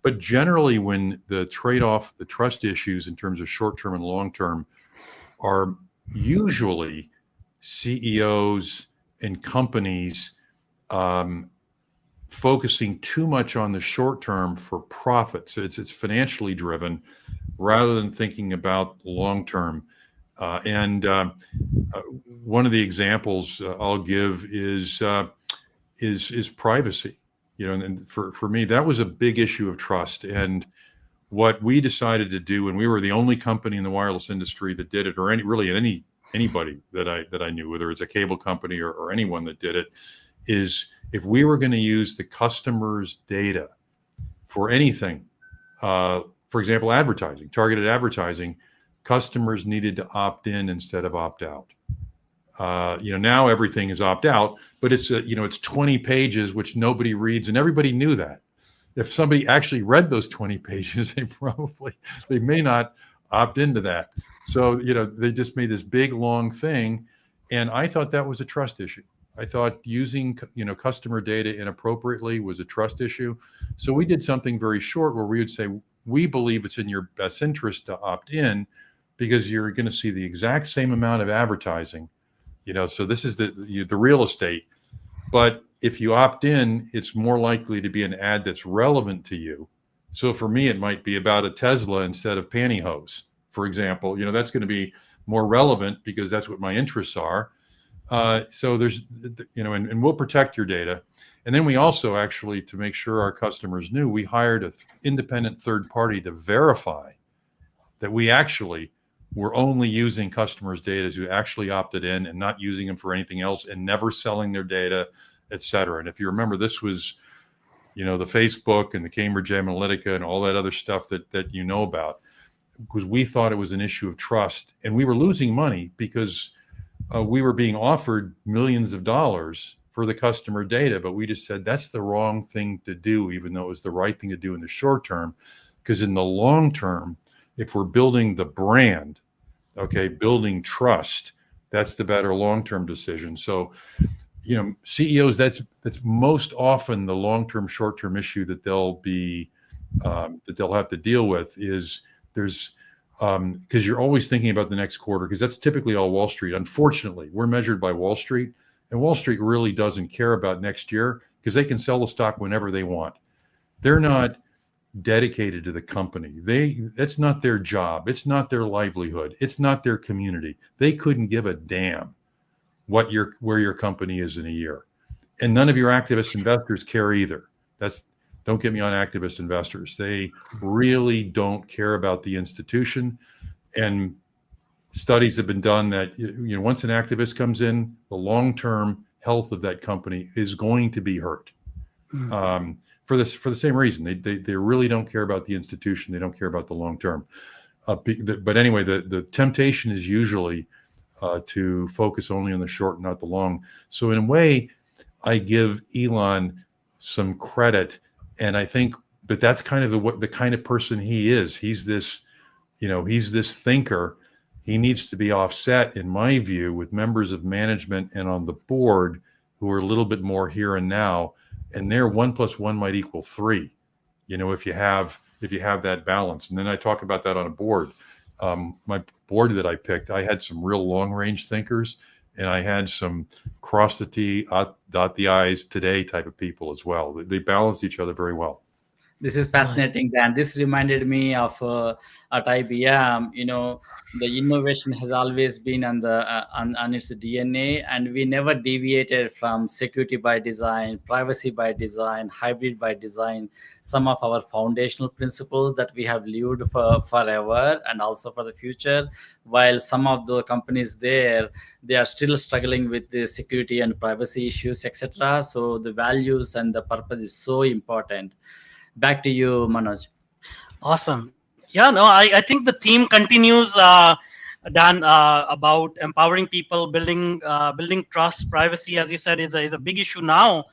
But generally, when the trade-off, the trust issues in terms of short term and long term are usually CEOs and companies focusing too much on the short term for profits. It's financially driven rather than thinking about the long term. One of the examples I'll give is privacy. And for me, that was a big issue of trust. And what we decided to do, and we were the only company in the wireless industry that did it, or anybody that I knew, whether it's a cable company or anyone that did it, is if we were going to use the customer's data for anything, for example, advertising, targeted advertising, customers needed to opt in instead of opt out. Now everything is opt out, but it's 20 pages, which nobody reads, and everybody knew that. If somebody actually read those 20 pages, they may not opt into that. So, they just made this big, long thing. And I thought that was a trust issue. I thought using, customer data inappropriately was a trust issue. So we did something very short where we would say, we believe it's in your best interest to opt in because you're going to see the exact same amount of advertising. So this is the real estate. But if you opt in, it's more likely to be an ad that's relevant to you. So for me, it might be about a Tesla instead of pantyhose, for example. That's going to be more relevant because that's what my interests are. So there's, and we'll protect your data. And then we also actually, to make sure our customers knew, we hired an independent third party to verify that we actually were only using customers' data who actually opted in and not using them for anything else and never selling their data, et cetera. And if you remember, this was, the Facebook and the Cambridge Analytica and all that other stuff that about, because we thought it was an issue of trust. And we were losing money because we were being offered millions of dollars for the customer data, but we just said that's the wrong thing to do, even though it was the right thing to do in the short term. Because in the long term, if we're building the brand, building trust, that's the better long-term decision. So, CEOs, that's most often the long-term, short-term issue that they'll have to deal with is there's because you're always thinking about the next quarter, because that's typically all Wall Street. Unfortunately, we're measured by Wall Street, and Wall Street really doesn't care about next year because they can sell the stock whenever they want. They're not dedicated to the company. It's not their job. It's not their livelihood. It's not their community. They couldn't give a damn where your company is in a year. And none of your activist investors care either. Don't get me on activist investors. They really don't care about the institution. And studies have been done that once an activist comes in, the long-term health of that company is going to be hurt. For the same reason, they really don't care about the institution. They don't care about the long term. But anyway, the temptation is usually to focus only on the short, not the long. So in a way, I give Elon some credit, and I think, but that's kind of the kind of person he is. He's this thinker. He needs to be offset, in my view, with members of management and on the board who are a little bit more here and now. And there, 1 + 1 might equal 3, if you have that balance. And then I talk about that on a board. My board that I picked, I had some real long range thinkers, and I had some cross the T, dot the I's today type of people as well. They balance each other very well. This is Right. fascinating, Dan. This reminded me of at IBM. The innovation has always been on its DNA, and we never deviated from security by design, privacy by design, hybrid by design. Some of our foundational principles that we have lived for forever and also for the future. While some of the companies there, they are still struggling with the security and privacy issues, etc. So the values and the purpose is so important. Back to you, Manoj. Awesome. Yeah, no, I think the theme continues, Dan, about empowering people, building trust. Privacy, as you said, is a big issue now,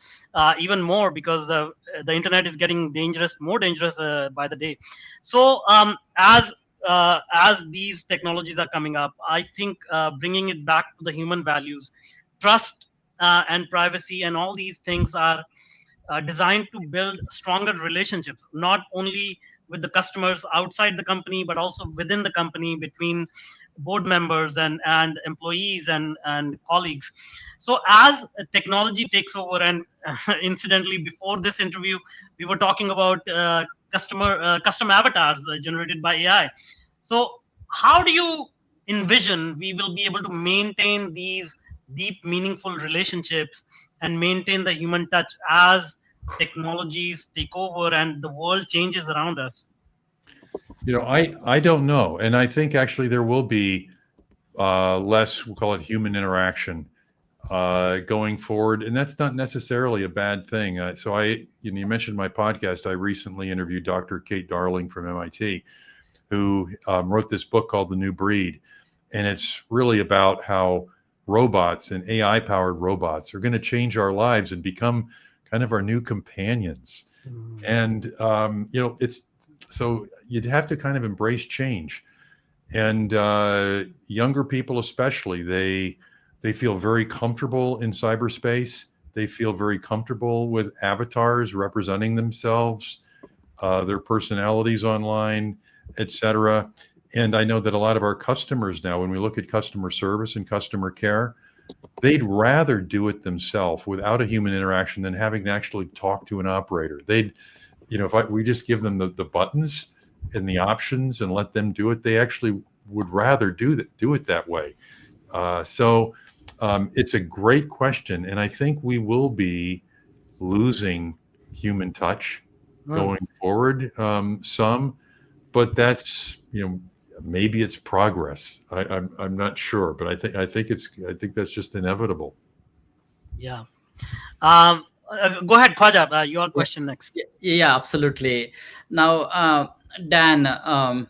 even more because the internet is getting more dangerous by the day. So as these technologies are coming up, I think bringing it back to the human values, trust and privacy, and all these things are designed to build stronger relationships, not only with the customers outside the company, but also within the company between board members and employees and colleagues. So as technology takes over, and incidentally, before this interview, we were talking about custom avatars generated by AI. So how do you envision we will be able to maintain these deep, meaningful relationships and maintain the human touch as technologies take over and the world changes around us? I don't know, and I think actually there will be less, we'll call it human interaction going forward, and that's not necessarily a bad thing. You mentioned my podcast. I recently interviewed Dr. Kate Darling from MIT, who wrote this book called The New Breed, and it's really about how robots and AI-powered robots are going to change our lives and become kind of our new companions. And it's so you'd have to kind of embrace change, and younger people especially, they feel very comfortable in cyberspace. They feel very comfortable with avatars representing themselves, their personalities online, etc. And I know that a lot of our customers now, when we look at customer service and customer care, they'd rather do it themselves without a human interaction than having to actually talk to an operator. We just give them the buttons and the options and let them do it, they actually would rather do it that way. So it's a great question, and I think we will be losing human touch going forward, but that's maybe it's progress. I'm not sure, but I think that's just inevitable. Yeah. Go ahead, Khwaja. Your question next. Yeah, absolutely. Now, Dan,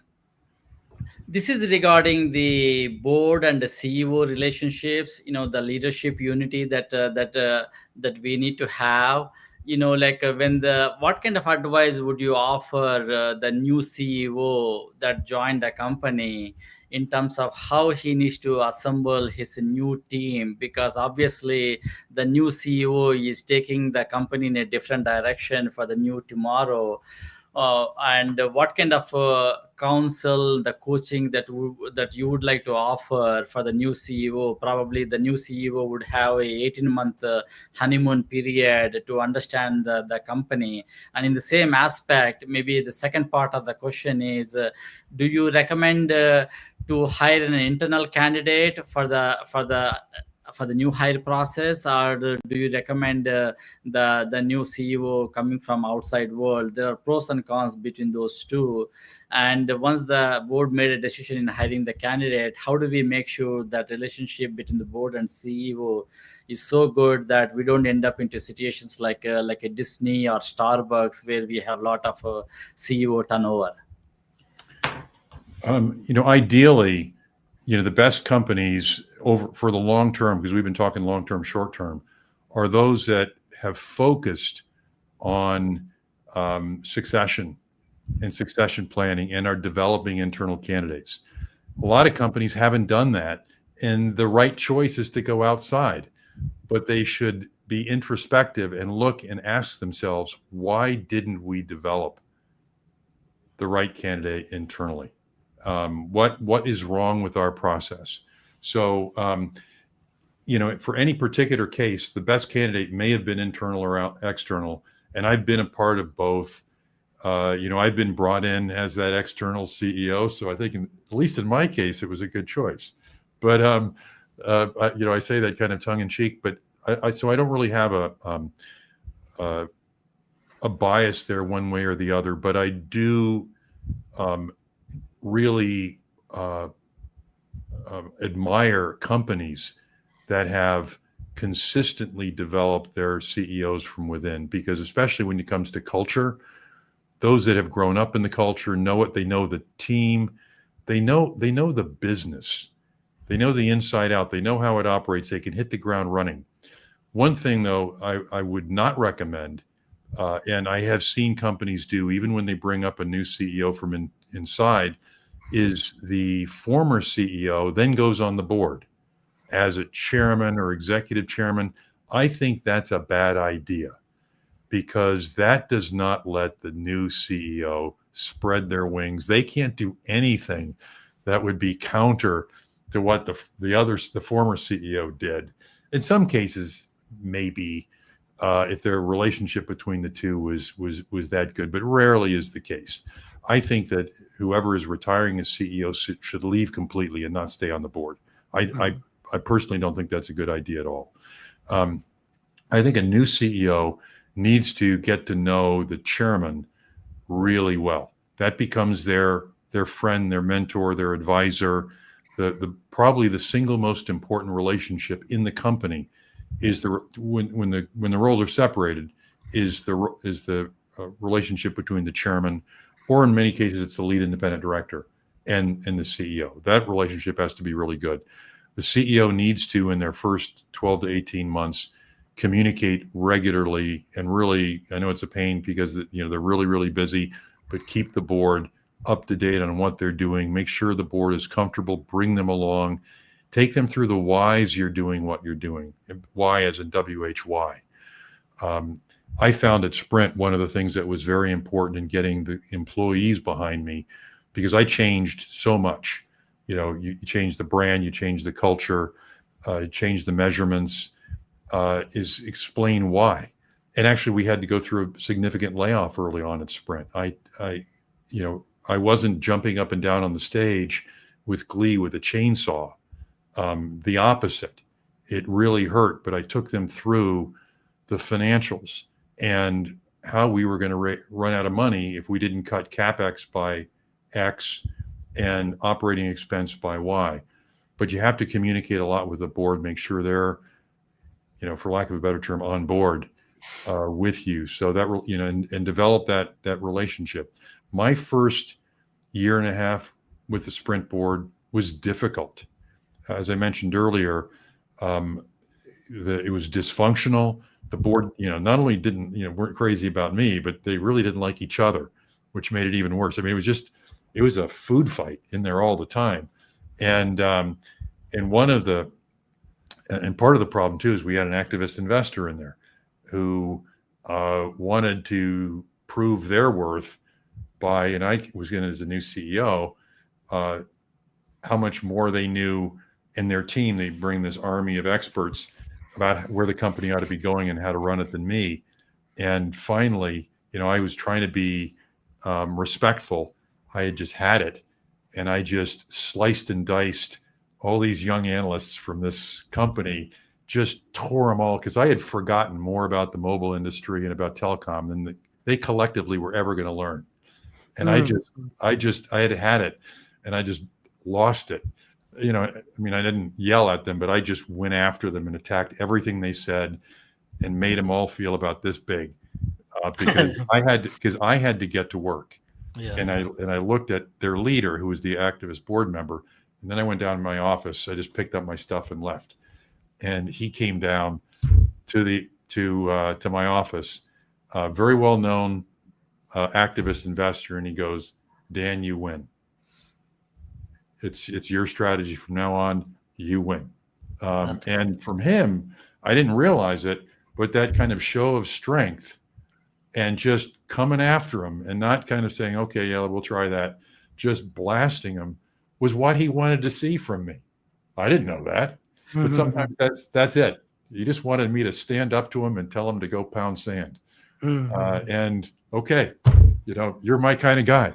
this is regarding the board and the CEO relationships. The leadership unity that we need to have. What kind of advice would you offer the new CEO that joined the company in terms of how he needs to assemble his new team? Because obviously the new CEO is taking the company in a different direction for the new tomorrow. And what kind of counsel, the coaching that you would like to offer for the new CEO? Probably the new CEO would have a 18-month honeymoon period to understand the company. And in the same aspect, maybe the second part of the question is, do you recommend to hire an internal candidate for the new hire process, or do you recommend the new CEO coming from outside world? There are pros and cons between those two. And once the board made a decision in hiring the candidate, how do we make sure that relationship between the board and CEO is so good that we don't end up into situations like a Disney or Starbucks where we have a lot of CEO turnover? Ideally, the best companies for the long term, because we've been talking long term, short term, are those that have focused on succession and succession planning and are developing internal candidates. A lot of companies haven't done that, and the right choice is to go outside, but they should be introspective and look and ask themselves, why didn't we develop the right candidate internally? What is wrong with our process? So for any particular case, the best candidate may have been internal or external, and I've been a part of both. I've been brought in as that external CEO, so I think, at least in my case, it was a good choice. But I say that kind of tongue in cheek, but so I don't really have a bias there one way or the other. But I do really admire companies that have consistently developed their CEOs from within, because especially when it comes to culture, those that have grown up in the culture know it. They know the team. They know the business. They know the inside out. They know how it operates. They can hit the ground running. One thing, though, I would not recommend, and I have seen companies do, even when they bring up a new CEO from inside, is the former CEO then goes on the board as a chairman or executive chairman. I think that's a bad idea, because that does not let the new CEO spread their wings. They can't do anything that would be counter to what the former CEO did. In some cases, maybe if their relationship between the two was that good, but rarely is the case. I think that whoever is retiring as CEO should leave completely and not stay on the board. I personally don't think that's a good idea at all. I think a new CEO needs to get to know the chairman really well. That becomes their friend, their mentor, their advisor. Probably the single most important relationship in the company is when the roles are separated, is the relationship between the chairman, or in many cases it's the lead independent director and the CEO. That relationship has to be really good. The CEO needs to, in their first 12 to 18 months, communicate regularly, and really, I know it's a pain because they're really, really busy, but keep the board up to date on what they're doing. Make sure the board is comfortable, bring them along, take them through the whys you're doing what you're doing. Why as in WHY. I found at Sprint one of the things that was very important in getting the employees behind me, because I changed so much. You change the brand, you change the culture, you change the measurements, is explain why. And actually, we had to go through a significant layoff early on at Sprint. I wasn't jumping up and down on the stage with glee with a chainsaw. The opposite. It really hurt, but I took them through the financials and how we were going to run out of money if we didn't cut CapEx by X and operating expense by Y. But you have to communicate a lot with the board, make sure they're, for lack of a better term, on board with you. So that, and develop that relationship. My first year and a half with the Sprint board was difficult. As I mentioned earlier, it was dysfunctional. The board, not only weren't crazy about me, but they really didn't like each other, which made it even worse. I mean, it was a food fight in there all the time. And part of the problem too is we had an activist investor in there who wanted to prove their worth by, and I was going to, as a new CEO, how much more they knew in their team. They bring this army of experts about where the company ought to be going and how to run it than me. And finally, I was trying to be respectful. I had just had it, and I just sliced and diced all these young analysts from this company, just tore them all, because I had forgotten more about the mobile industry and about telecom than they collectively were ever going to learn. And I had it, and I just lost it. I didn't yell at them, but I just went after them and attacked everything they said and made them all feel about this big, because I had to get to work. Yeah. And I looked at their leader, who was the activist board member, and then I went down to my office. I just picked up my stuff and left. And he came down to my office, very well known activist investor, and he goes, "Dan, you win. It's your strategy from now on. You win." And from him, I didn't realize it, but that kind of show of strength and just coming after him and not kind of saying, "Okay, yeah, we'll try that," just blasting him was what he wanted to see from me. I didn't know that. But sometimes that's it. You just wanted me to stand up to him and tell him to go pound sand. And okay, you're my kind of guy.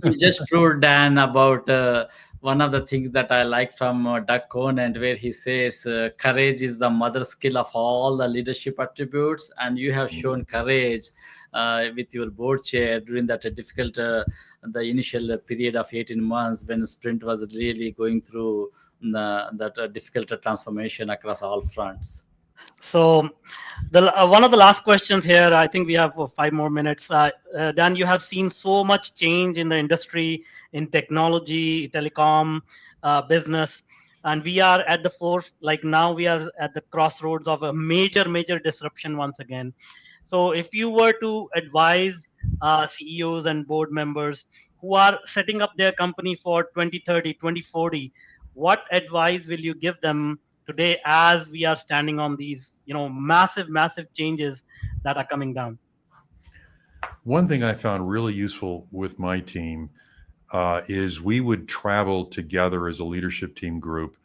You just proved, Dan, about one of the things that I like from Doug Conant, where he says courage is the mother skill of all the leadership attributes, and you have shown courage with your board chair during that difficult, the initial period of 18 months when Sprint was really going through that difficult transformation across all fronts. So, one of the last questions here, I think we have 5 more minutes. Dan, you have seen so much change in the industry, in technology, telecom, business, and we are at the like now we are at the crossroads of a major disruption once again. So, if you were to advise CEOs and board members who are setting up their company for 2030, 2040, what advice will you give them today as we are standing on these massive changes that are coming down? One thing I found really useful with my team is we would travel together as a leadership team group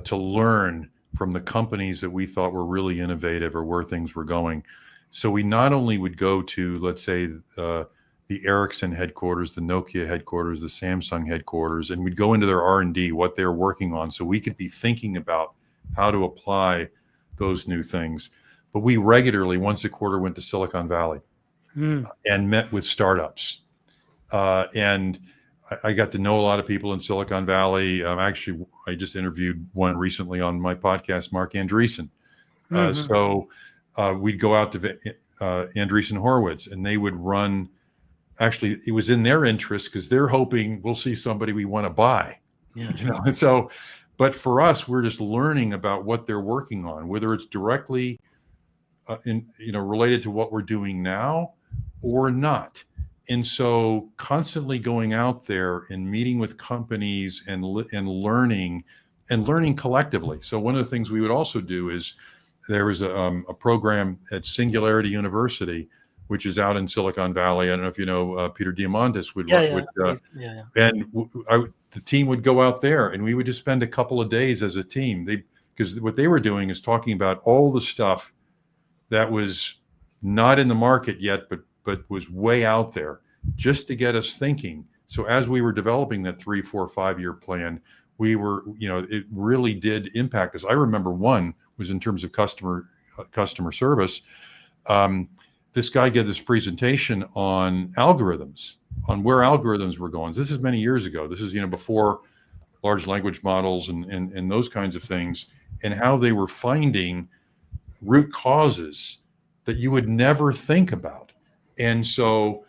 to learn from the companies that we thought were really innovative or where things were going. So we not only would go to, let's say, the Ericsson headquarters, the Nokia headquarters, the Samsung headquarters, and we'd go into their R&D, what they're working on, so we could be thinking about how to apply those new things. But we regularly, once a quarter, went to Silicon Valley and met with startups. And I got to know a lot of people in Silicon Valley. Actually, I just interviewed one recently on my podcast, Mark Andreessen. So we'd go out to Andreessen Horowitz, and they would run. Actually, it was in their interest because they're hoping we'll see somebody we want to buy. And so, but for us, we're just learning about what they're working on, whether it's directly related to what we're doing now or not. And so constantly going out there and meeting with companies and learning collectively. So one of the things we would also do is there was a program at Singularity University, which is out in Silicon Valley. I don't know if you know Peter Diamandis and the team would go out there, and we would just spend a couple of days as a team. Because what they were doing is talking about all the stuff that was not in the market yet, but was way out there, just to get us thinking. So as we were developing that 3, 4, 5-year plan, we were, it really did impact us. I remember one was in terms of customer service. This guy gave this presentation on algorithms, on where algorithms were going. This is many years ago. This is, before large language models and those kinds of things, and how they were finding root causes that you would never think about. And so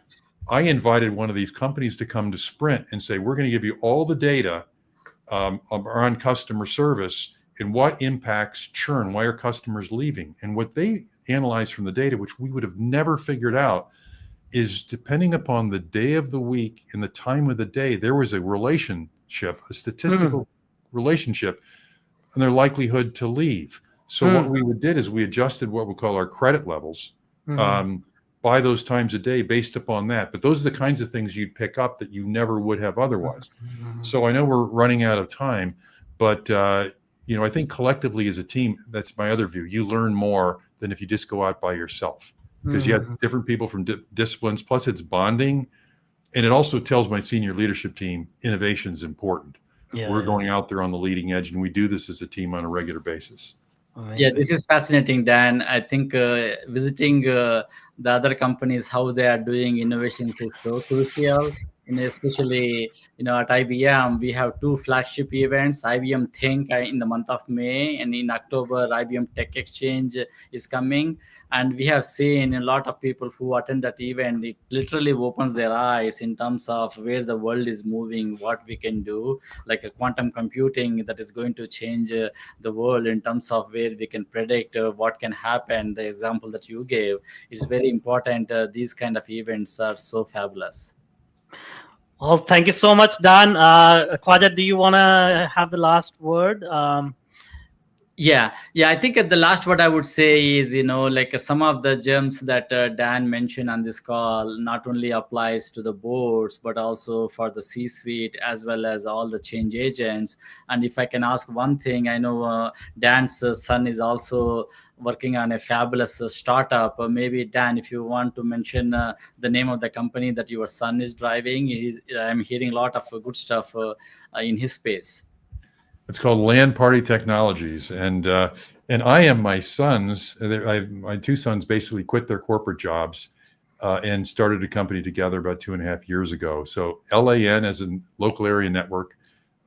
I invited one of these companies to come to Sprint and say, we're going to give you all the data around customer service and what impacts churn, why are customers leaving? And what they analyzed from the data, which we would have never figured out, is depending upon the day of the week and the time of the day, there was a relationship, a statistical relationship, and their likelihood to leave. So what we did is we adjusted what we call our credit levels by those times a day based upon that. But those are the kinds of things you'd pick up that you never would have otherwise. So I know we're running out of time, but I think collectively as a team, that's my other view. You learn more than if you just go out by yourself, because you have different people from disciplines, plus it's bonding. And it also tells my senior leadership team innovation is important. We're going out there on the leading edge, and we do this as a team on a regular basis. Yeah, this is fascinating, Dan. I think visiting the other companies, how they are doing innovations is so crucial. Especially, at IBM, we have 2 flagship events, IBM Think in the month of May, and in October, IBM Tech Exchange is coming. And we have seen a lot of people who attend that event, it literally opens their eyes in terms of where the world is moving, what we can do, like a quantum computing that is going to change the world in terms of where we can predict what can happen. The example that you gave is very important. These kind of events are so fabulous. Well, thank you so much, Dan. Khwaja, do you want to have the last word? Yeah, I think the last what I would say is, like some of the gems that Dan mentioned on this call not only applies to the boards, but also for the C-suite as well as all the change agents. And if I can ask one thing, I know Dan's son is also working on a fabulous startup. Maybe Dan, if you want to mention the name of the company that your son is driving, I'm hearing a lot of good stuff in his space. It's called Land Party Technologies, and I am my sons. My two sons basically quit their corporate jobs and started a company together about 2.5 years ago. So LAN as a local area network,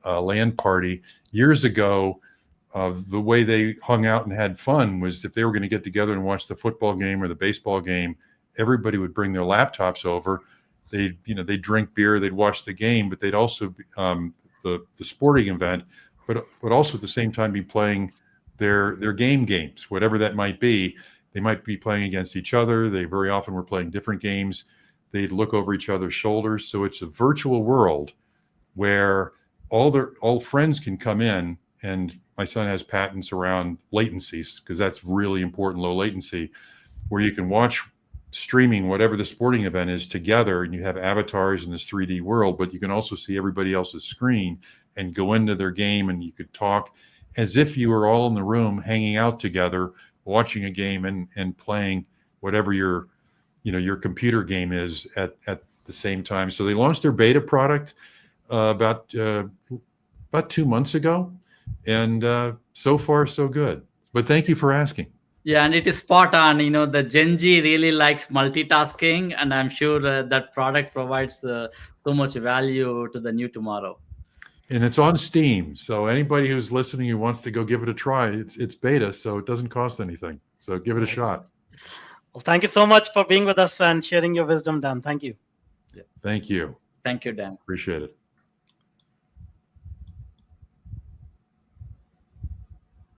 Land Party. Years ago, the way they hung out and had fun was if they were going to get together and watch the football game or the baseball game, everybody would bring their laptops over. They'd drink beer, they'd watch the game, but they'd also the sporting event. But also at the same time be playing their games, whatever that might be. They might be playing against each other. They very often were playing different games. They'd look over each other's shoulders. So it's a virtual world where all friends can come in, and my son has patents around latencies because that's really important, low latency, where you can watch streaming whatever the sporting event is together, and you have avatars in this 3D world, but you can also see everybody else's screen and go into their game, and you could talk as if you were all in the room hanging out together, watching a game and playing whatever your computer game is at the same time. So they launched their beta product about 2 months ago, and so far so good. But thank you for asking. Yeah, and it is spot on. The Gen Z really likes multitasking, and I'm sure that product provides so much value to the new tomorrow. And it's on Steam, so anybody who's listening who wants to go give it a try, it's beta, so it doesn't cost anything. So give it a shot. Well, thank you so much for being with us and sharing your wisdom, Dan. Thank you. Thank you. Thank you, Dan. Appreciate it.